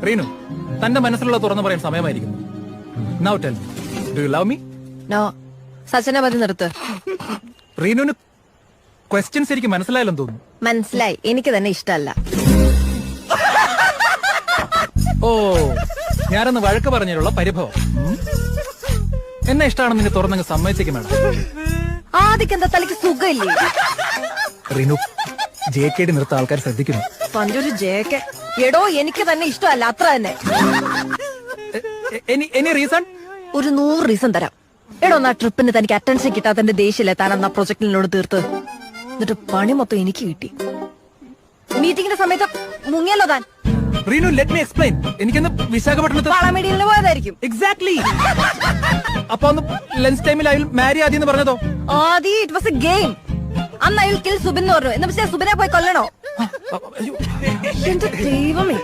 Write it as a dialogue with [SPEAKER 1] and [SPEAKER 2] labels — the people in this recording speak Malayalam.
[SPEAKER 1] റീനു, തന്റെ മനസ്സിലുള്ള തുറന്നു പറയാൻ സമയമായിരിക്കുന്നു. Now tell me, do you love me?
[SPEAKER 2] No. സച്ചിനെ പതി നിർത്ത്.
[SPEAKER 1] റീനുവിന് ക്വസ്റ്റ്യൻസ് എനിക്ക് മനസ്സിലായാലും തോന്നുന്നു.
[SPEAKER 2] മനസ്സിലായി, എനിക്ക് തന്നെ ഇഷ്ടമല്ല.
[SPEAKER 1] ഓ, ഞാനൊന്ന് വഴക്ക് പറഞ്ഞതിലുള്ള പരിഭവം. എന്നെ ഇഷ്ടമാണെന്ന് നിനക്ക് തുറന്നങ്ങ് സമ്മതിച്ചേക്കും വേണം.
[SPEAKER 2] ആദ്യം എന്താ തലയ്ക്ക് സുഖമില്ലേ?
[SPEAKER 1] റീനു, JKD നിർത്ത ആൾക്കാർ ശ്രദ്ധിക്കുന്നു.
[SPEAKER 2] പണ്ടൊരു ജേക്കെ. എടോ, എനിക്ക് തന്നെ ഇഷ്ടമല്ല, അത്ര തന്നെ.
[SPEAKER 1] Any reason?
[SPEAKER 2] ഒരു 100 റീസൺ തരാം. എടോ, ആ ട്രിപ്പിന് തനിക്ക് അറ്റൻഷൻ കിട്ടാത്തതിന്റെ ദേഷ്യല്ലേ താൻ അന്ന് ആ പ്രൊജക്ടിനോട് തീർത്ത്. എന്നിട്ട് പണി മൊത്തം എനിക്ക് കിട്ടി. മീറ്റിംഗിന്റെ സമയത്ത് മുങ്ങിയല്ലോ താൻ.
[SPEAKER 1] Reenu, let me explain. എനിക്കൊന്ന് വിശാഖപട്ടണത്ത്
[SPEAKER 2] പാളമേടിയിൽ പോയതായിരിക്കും.
[SPEAKER 1] എക്സാക്ട്ലി. അപ്പൊ ഒന്ന് ലഞ്ച് ടൈമിൽ അയാൾ മാരി ആദ്യം എന്ന് പറഞ്ഞതോ?
[SPEAKER 2] ആദ്യം ഇറ്റ് വാസ് എ ഗെയിം. അന്ന് അയാൾ കിൽ സുബിൻ എന്ന് പറഞ്ഞു. എന്ന് വെച്ചാൽ സുബിനെ പോയി കൊല്ലണോ? എന്റെ ദൈവമേ.